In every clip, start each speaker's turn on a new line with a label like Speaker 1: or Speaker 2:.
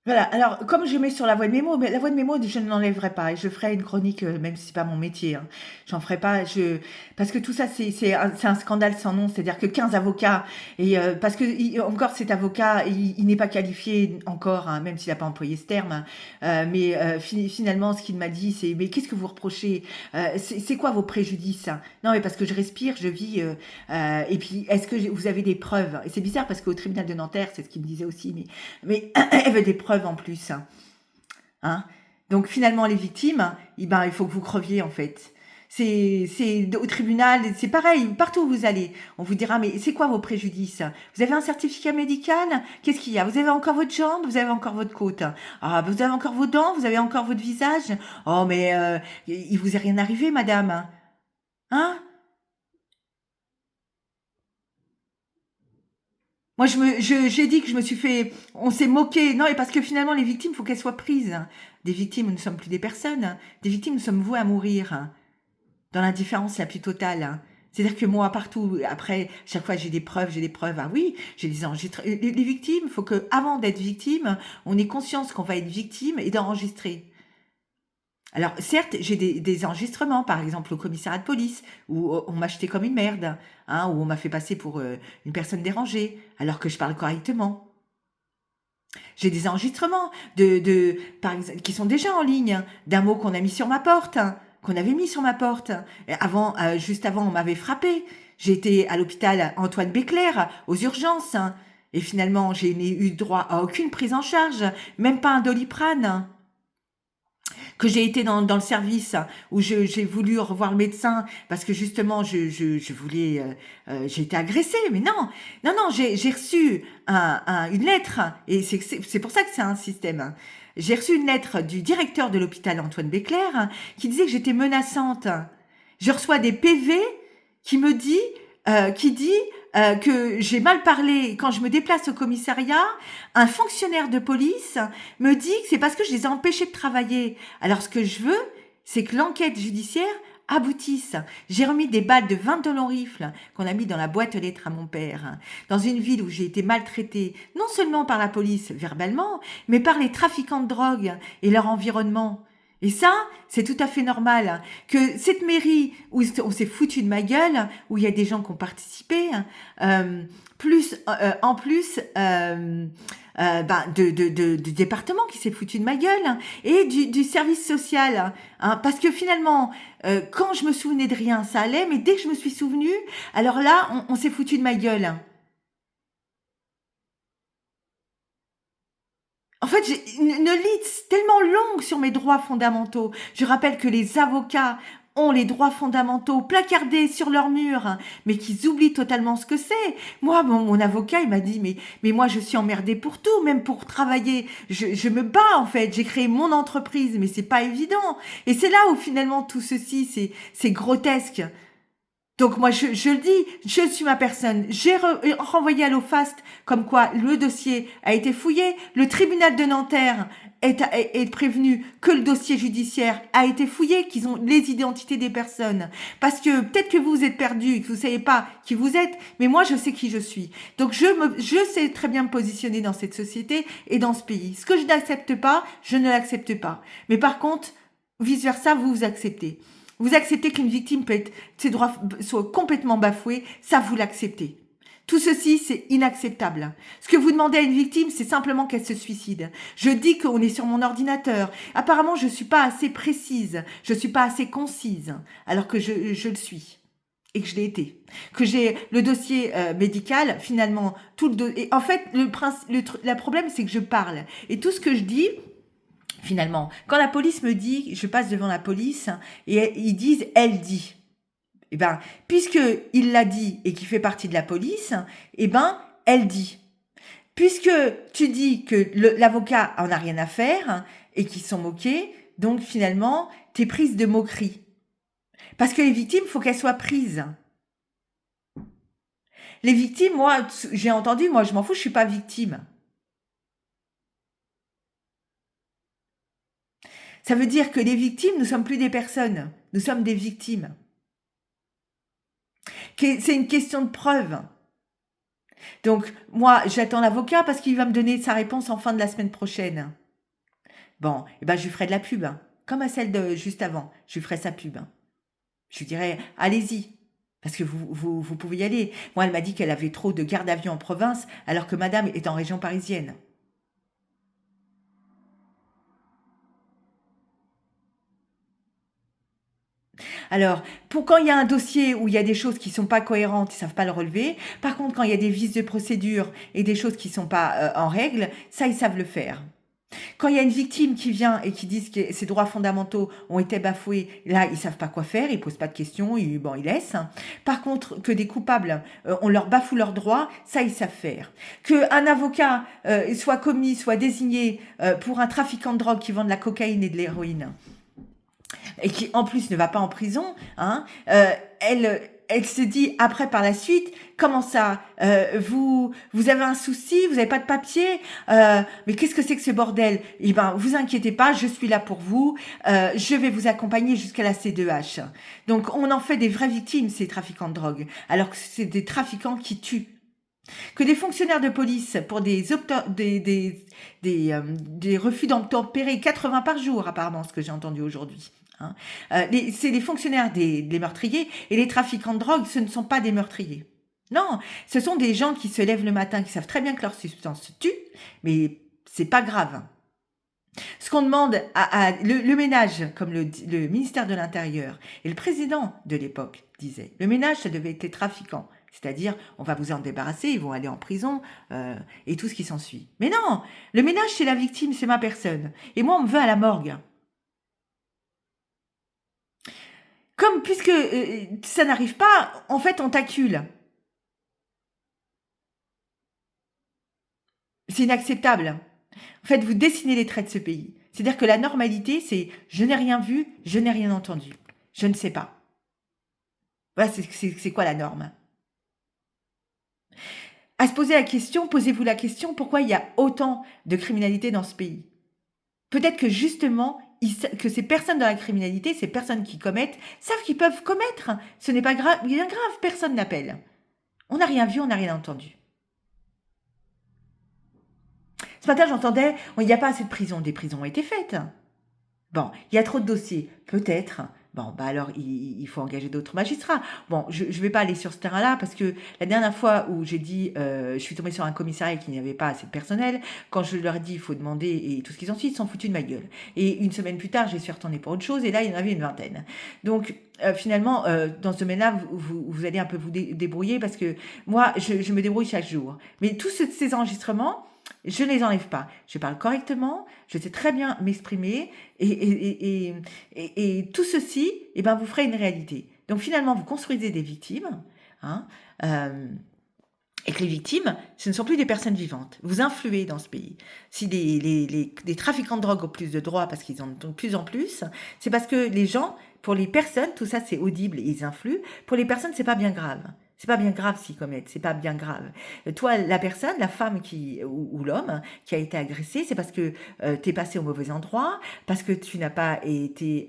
Speaker 1: Voilà, alors comme je mets sur la voix de mémo, mais la voix de mémo, je ne l'enlèverai pas et je ferai une chronique, même si c'est pas mon métier, hein. J'en ferai pas, parce que tout ça, c'est un scandale sans nom. C'est-à-dire que 15 avocats et parce que encore cet avocat, il n'est pas qualifié encore, hein, même s'il n'a pas employé ce terme. Mais finalement, ce qu'il m'a dit, c'est mais qu'est-ce que vous reprochez? C'est quoi vos préjudices? Non, mais parce que je respire, je vis. Et puis, est-ce que vous avez des preuves? Et c'est bizarre parce qu'au tribunal de Nanterre, c'est ce qu'il me disait aussi, mais elle veut des preuves en plus, hein. Donc finalement, les victimes, eh ben, il faut que vous creviez en fait. Au tribunal, c'est pareil, partout où vous allez, on vous dira, mais c'est quoi vos préjudices? Vous avez un certificat médical? Qu'est-ce qu'il y a? Vous avez encore votre jambe? Vous avez encore votre côte? Ah, vous avez encore vos dents? Vous avez encore votre visage? Oh, mais il vous est rien arrivé, madame? Hein? Moi, j'ai dit que je me suis fait, on s'est moqué. Non, et parce que finalement, les victimes, il faut qu'elles soient prises. Des victimes, nous ne sommes plus des personnes. Des victimes, nous sommes voués à mourir. Dans l'indifférence la plus totale. C'est-à-dire que moi, partout, après, chaque fois, j'ai des preuves, j'ai des preuves. Ah oui, j'ai des enregistrements. Les victimes, il faut que, avant d'être victime, on ait conscience qu'on va être victime et d'enregistrer. Alors, certes, j'ai des enregistrements, par exemple au commissariat de police, où on m'a jeté comme une merde, hein, où on m'a fait passer pour une personne dérangée, alors que je parle correctement. J'ai des enregistrements par exemple, qui sont déjà en ligne, hein, d'un mot qu'on a mis sur ma porte, hein, qu'on avait mis sur ma porte. Et avant, juste avant, on m'avait frappé. J'ai été à l'hôpital Antoine Béclair, aux urgences, hein, et finalement, j'ai eu droit à aucune prise en charge, même pas un Doliprane, que j'ai été dans le service où j'ai voulu revoir le médecin parce que justement je voulais j'ai été agressée, mais non non non, j'ai reçu une lettre, et c'est pour ça que c'est un système, hein. J'ai reçu une lettre du directeur de l'hôpital Antoine Béclair, hein, qui disait que j'étais menaçante. Je reçois des PV qui dit que j'ai mal parlé quand je me déplace au commissariat. Un fonctionnaire de police me dit que c'est parce que je les ai empêchés de travailler. Alors ce que je veux, c'est que l'enquête judiciaire aboutisse. J'ai remis des balles de 20 de long rifle qu'on a mis dans la boîte aux lettres à mon père, dans une ville où j'ai été maltraitée, non seulement par la police verbalement, mais par les trafiquants de drogue et leur environnement. Et ça, c'est tout à fait normal. Que cette mairie où on s'est foutu de ma gueule, où il y a des gens qui ont participé, en plus, du département qui s'est foutu de ma gueule, hein, et du service social, hein, parce que finalement, quand je me souvenais de rien, ça allait, mais dès que je me suis souvenue, alors là, on s'est foutu de ma gueule. En fait, j'ai une liste tellement longue sur mes droits fondamentaux. Je rappelle que les avocats ont les droits fondamentaux placardés sur leur mur, mais qu'ils oublient totalement ce que c'est. Moi, mon avocat, il m'a dit, mais moi, je suis emmerdée pour tout, même pour travailler. Je me bats, en fait. J'ai créé mon entreprise, mais c'est pas évident. Et c'est là où, finalement, tout ceci, c'est grotesque. Donc moi, je le dis, je suis ma personne. J'ai renvoyé à l'OFAST comme quoi le dossier a été fouillé. Le tribunal de Nanterre est prévenu que le dossier judiciaire a été fouillé, qu'ils ont les identités des personnes. Parce que peut-être que vous êtes perdu, que vous savez pas qui vous êtes, mais moi je sais qui je suis. Donc je sais très bien me positionner dans cette société et dans ce pays. Ce que je n'accepte pas, je ne l'accepte pas. Mais par contre, vice versa, vous acceptez. Vous acceptez qu'une victime ses droits soient complètement bafoués, ça vous l'acceptez. Tout ceci, c'est inacceptable. Ce que vous demandez à une victime, c'est simplement qu'elle se suicide. Je dis qu'on est sur mon ordinateur. Apparemment, je ne suis pas assez précise, je ne suis pas assez concise, alors que je le suis. Et que je l'ai été. Que j'ai le dossier médical, finalement, et en fait, le problème, c'est que je parle. Et tout ce que je dis, finalement. Quand la police me dit, je passe devant la police et ils disent, elle dit. Eh ben, puisque il l'a dit et qu'il fait partie de la police, eh ben, elle dit. Puisque tu dis que l'avocat en a rien à faire et qu'ils sont moqués, donc finalement, t'es prise de moquerie. Parce que les victimes, faut qu'elles soient prises. Les victimes, moi, j'ai entendu, moi, je m'en fous, je suis pas victime. Ça veut dire que les victimes, nous sommes plus des personnes, nous sommes des victimes. C'est une question de preuve. Donc, moi, j'attends l'avocat parce qu'il va me donner sa réponse en fin de la semaine prochaine. Bon, eh ben, je lui ferai de la pub, hein, comme à celle de juste avant. Je lui ferai sa pub, hein. Je lui dirais, allez-y, parce que vous pouvez y aller. Moi, elle m'a dit qu'elle avait trop de garde à vue en province, alors que madame est en région parisienne. Alors, pour quand il y a un dossier où il y a des choses qui sont pas cohérentes, ils savent pas le relever. Par contre, quand il y a des vices de procédure et des choses qui sont pas en règle, ça, ils savent le faire. Quand il y a une victime qui vient et qui dit que ses droits fondamentaux ont été bafoués, là, ils savent pas quoi faire, ils posent pas de questions, bon, ils laissent. Par contre, que des coupables, on leur bafoue leurs droits, ça, ils savent faire. Que un avocat soit commis, soit désigné pour un trafiquant de drogue qui vend de la cocaïne et de l'héroïne, et qui en plus ne va pas en prison, hein, elle se dit après par la suite, comment ça, vous avez un souci, vous n'avez pas de papier, mais qu'est-ce que c'est que ce bordel? Eh ben, vous inquiétez pas, je suis là pour vous, je vais vous accompagner jusqu'à la C2H. Donc, on en fait des vraies victimes, ces trafiquants de drogue, alors que c'est des trafiquants qui tuent. Que des fonctionnaires de police pour des refus d'obtempérer 80 par jour, apparemment, ce que j'ai entendu aujourd'hui. Hein. C'est les fonctionnaires des meurtriers et les trafiquants de drogue, ce ne sont pas des meurtriers. Non, ce sont des gens qui se lèvent le matin, qui savent très bien que leur substance tue, mais c'est pas grave. Ce qu'on demande le ménage, comme le ministère de l'Intérieur et le président de l'époque disait, le ménage, ça devait être les trafiquants. C'est-à-dire, on va vous en débarrasser, ils vont aller en prison et tout ce qui s'ensuit. Mais non, le ménage, c'est la victime, c'est ma personne. Et moi, on me veut à la morgue. Comme, puisque ça n'arrive pas, en fait, on t'accule. C'est inacceptable. En fait, vous dessinez les traits de ce pays. C'est-à-dire que la normalité, c'est je n'ai rien vu, je n'ai rien entendu. Je ne sais pas. Voilà, c'est quoi la norme? À se poser la question, posez-vous la question, pourquoi il y a autant de criminalité dans ce pays? Peut-être que justement, que ces personnes dans la criminalité, ces personnes qui commettent, savent qu'ils peuvent commettre. Ce n'est pas grave, bien grave, personne n'appelle. On n'a rien vu, on n'a rien entendu. Ce matin, j'entendais, il n'y a pas assez de prisons. Des prisons ont été faites. Bon, il y a trop de dossiers. Peut-être. Bon, bah alors, il faut engager d'autres magistrats. Bon, je ne vais pas aller sur ce terrain-là parce que la dernière fois où j'ai dit, je suis tombée sur un commissariat qui n'avait pas assez de personnel, quand je leur ai dit, il faut demander et tout ce qu'ils ont fait, ils s'en foutus de ma gueule. Et une semaine plus tard, je suis retournée pour autre chose et là, il y en avait une vingtaine. Donc, finalement, dans ce domaine-là, vous allez un peu vous débrouiller parce que moi, je me débrouille chaque jour. Mais tous ces enregistrements, je ne les enlève pas. Je parle correctement, je sais très bien m'exprimer et tout ceci, eh ben, vous ferez une réalité. Donc finalement, vous construisez des victimes, hein, et que les victimes, ce ne sont plus des personnes vivantes. Vous influez dans ce pays. Si les trafiquants de drogue ont plus de droits parce qu'ils en ont de plus en plus, c'est parce que les gens, pour les personnes, tout ça c'est audible et ils influent. Pour les personnes, c'est pas bien grave. C'est pas bien grave s'ils commettent, c'est pas bien grave. Toi, la personne, la femme ou l'homme qui a été agressé, c'est parce que t'es passé au mauvais endroit, parce que tu n'as pas été,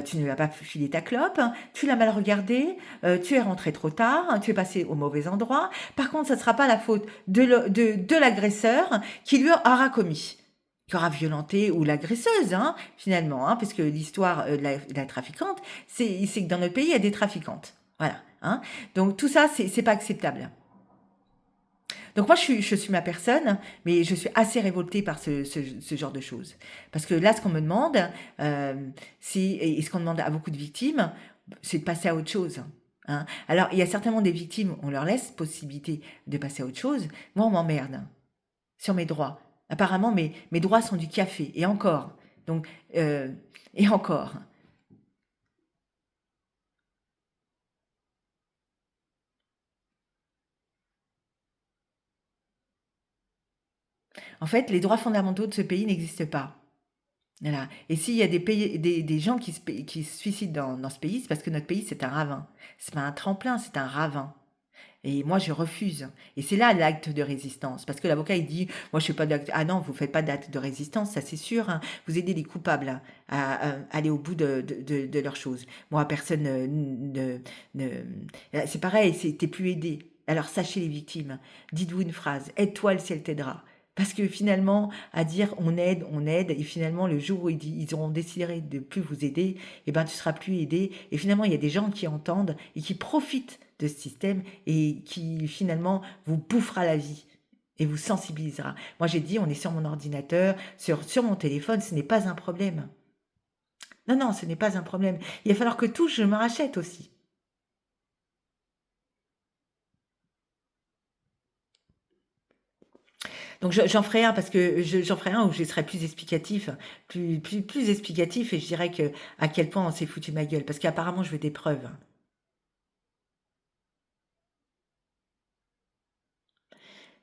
Speaker 1: tu ne lui as pas filé ta clope, tu l'as mal regardé, tu es rentré trop tard, tu es passé au mauvais endroit. Par contre, ça ne sera pas la faute de l'agresseur qui lui aura commis, qui aura violenté, ou l'agresseuse, hein, finalement, hein, parce que l'histoire de la trafiquante, c'est que dans notre pays, il y a des trafiquantes. Voilà. Hein. Donc tout ça, c'est pas acceptable. Donc moi, je suis ma personne, mais je suis assez révoltée par ce genre de choses. Parce que là, ce qu'on me demande, et ce qu'on demande à beaucoup de victimes, c'est de passer à autre chose. Hein. Alors, il y a certainement des victimes, on leur laisse possibilité de passer à autre chose. Moi, on m'emmerde sur mes droits. Apparemment, mes droits sont du café, et encore. Donc, et encore. En fait, les droits fondamentaux de ce pays n'existent pas. Voilà. Et s'il y a des gens qui se suicident dans ce pays, c'est parce que notre pays, c'est un ravin. C'est pas un tremplin, c'est un ravin. Et moi, je refuse. Et c'est là l'acte de résistance. Parce que l'avocat, il dit, moi, je fais pas d'acte. Ah non, vous faites pas d'acte de résistance, ça c'est sûr. Hein. Vous aidez les coupables à aller au bout de leurs choses. Moi, personne c'est pareil, t'es plus aidé. Alors sachez les victimes, dites-vous une phrase, aide-toi, le ciel t'aidera. Parce que finalement, à dire on aide, et finalement le jour où ils auront décidé de plus vous aider, eh ben tu seras plus aidé. Et finalement, il y a des gens qui entendent et qui profitent de ce système et qui finalement vous bouffera la vie et vous sensibilisera. Moi j'ai dit, on est sur mon ordinateur, sur mon téléphone, ce n'est pas un problème. Non, non, ce n'est pas un problème. Il va falloir que tout, je me rachète aussi. Donc j'en ferai un parce que j'en ferai un où je serai plus explicatif, plus explicatif et je dirais que à quel point on s'est foutu de ma gueule parce qu'apparemment je veux des preuves.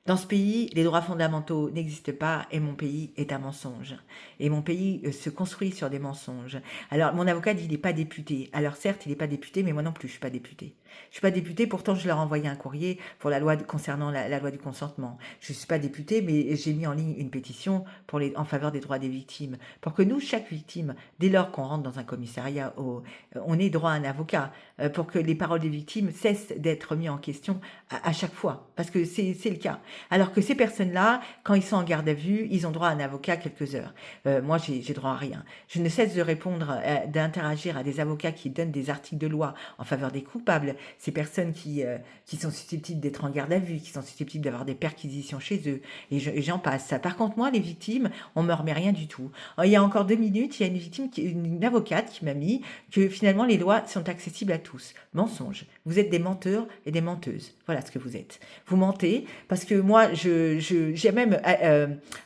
Speaker 1: Dans ce pays, les droits fondamentaux n'existent pas et mon pays est un mensonge. Et mon pays se construit sur des mensonges. Alors, mon avocat dit qu'il n'est pas député. Alors, certes, il n'est pas député, mais moi non plus, je ne suis pas député. Je ne suis pas député, pourtant, je leur ai envoyé un courrier pour la loi concernant la loi du consentement. Je ne suis pas député, mais j'ai mis en ligne une pétition en faveur des droits des victimes. Pour que nous, chaque victime, dès lors qu'on rentre dans un commissariat, on ait droit à un avocat, pour que les paroles des victimes cessent d'être mises en question à chaque fois. Parce que c'est le cas. Alors que ces personnes-là, quand ils sont en garde à vue, ils ont droit à un avocat quelques heures. Moi, j'ai droit à rien. Je ne cesse de répondre, d'interagir à des avocats qui donnent des articles de loi en faveur des coupables, ces personnes qui sont susceptibles d'être en garde à vue, qui sont susceptibles d'avoir des perquisitions chez eux, et j'en passe. Par contre, moi, les victimes, on me remet rien du tout. Il y a encore 2 minutes, il y a une victime, une avocate qui m'a mis que finalement les lois sont accessibles à tous. Mensonge. Vous êtes des menteurs et des menteuses. Voilà ce que vous êtes. Vous mentez parce que moi, j'ai même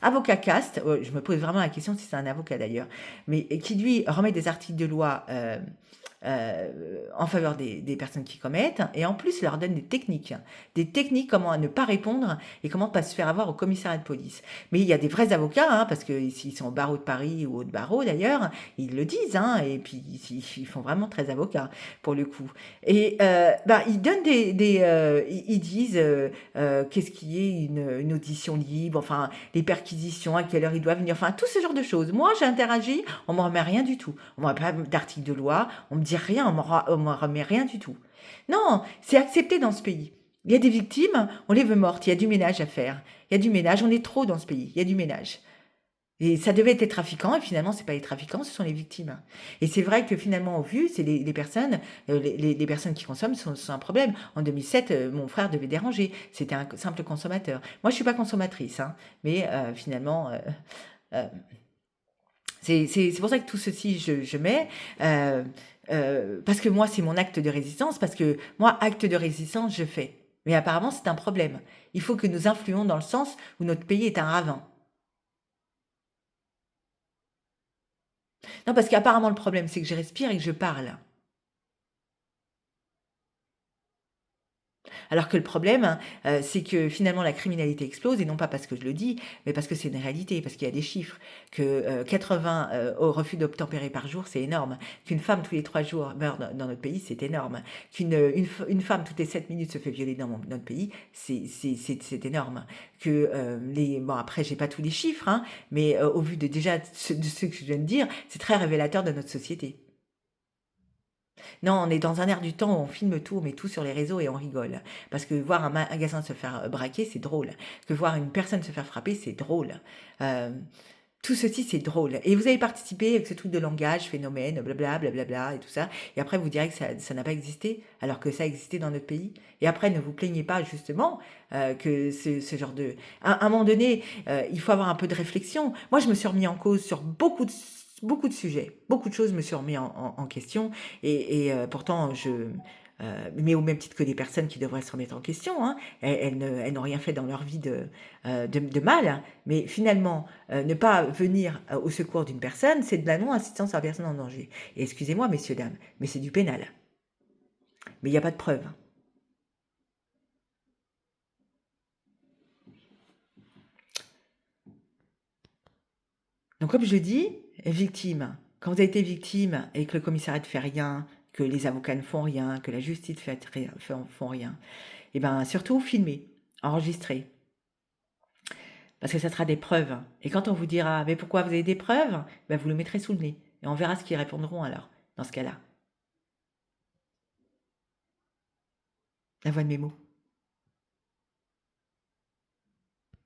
Speaker 1: avocat caste, je me pose vraiment la question si c'est un avocat d'ailleurs, mais qui lui remet des articles de loi en faveur des personnes qui commettent et en plus leur donne des techniques comment ne pas répondre et comment pas se faire avoir au commissariat de police. Mais il y a des vrais avocats, hein, parce que s'ils sont au barreau de Paris ou au barreau d'ailleurs, ils le disent, hein, et puis ils font vraiment très avocats pour le coup. Et ils donnent ils disent qu'est-ce qui est une audition libre, enfin les perquisitions, à quelle heure ils doivent venir, enfin tout ce genre de choses. Moi j'ai interagi, on ne me remet rien du tout. On ne me remet pas d'article de loi, on me dit rien, on me remet rien du tout. Non, c'est accepté dans ce pays. Il y a des victimes, on les veut mortes, il y a du ménage à faire. Il y a du ménage, on est trop dans ce pays, il y a du ménage. Et ça devait être les trafiquants, et finalement, c'est pas les trafiquants, ce sont les victimes. Et c'est vrai que finalement, au vu, c'est les personnes, les personnes qui consomment sont un problème. En 2007, mon frère devait déranger. C'était un simple consommateur. Moi, je suis pas consommatrice, hein, mais finalement, euh, c'est pour ça que tout ceci, je mets. Parce que moi, c'est mon acte de résistance, parce que moi, acte de résistance, je fais. Mais apparemment, c'est un problème. Il faut que nous influons dans le sens où notre pays est un ravin. Non, parce qu'apparemment, le problème, c'est que je respire et que je parle. Alors que le problème, c'est que finalement la criminalité explose et non pas parce que je le dis, mais parce que c'est une réalité, parce qu'il y a des chiffres, que 80 au refus d'obtempérer par jour, c'est énorme. Qu'une femme tous les 3 jours meurt dans notre pays, c'est énorme. Qu'une femme toutes les 7 minutes se fait violer dans notre pays, c'est énorme. Que bon après j'ai pas tous les chiffres, hein, mais au vu déjà de ce que je viens de dire, c'est très révélateur de notre société. Non, on est dans un air du temps où on filme tout, on met tout sur les réseaux et on rigole. Parce que voir un magasin se faire braquer, c'est drôle. Que voir une personne se faire frapper, c'est drôle. Euh, tout ceci, c'est drôle. Et vous avez participé avec ce truc de langage, phénomène, blablabla, blablabla, et tout ça. Et après, vous direz que ça n'a pas existé, alors que ça a existé dans notre pays. Et après, ne vous plaignez pas, justement, que ce genre de... À un moment donné, il faut avoir un peu de réflexion. Moi, je me suis remis en cause sur beaucoup de sujets. Beaucoup de choses me suis remis en question. Et pourtant, mais au même titre que les personnes qui devraient se remettre en question, hein, elles n'ont rien fait dans leur vie de mal, hein. Mais finalement, ne pas venir au secours d'une personne, c'est de la non-assistance à la personne en danger. Et excusez-moi, messieurs, dames, mais c'est du pénal. Mais il n'y a pas de preuve. Donc, comme je dis, victime, quand vous avez été victime et que le commissariat ne fait rien, que les avocats ne font rien, que la justice font rien, et bien surtout filmez, enregistrez, parce que ça sera des preuves. Et quand on vous dira, mais pourquoi vous avez des preuves, ben vous le mettrez sous le nez. Et on verra ce qu'ils répondront alors, dans ce cas-là. La voix de mes mots.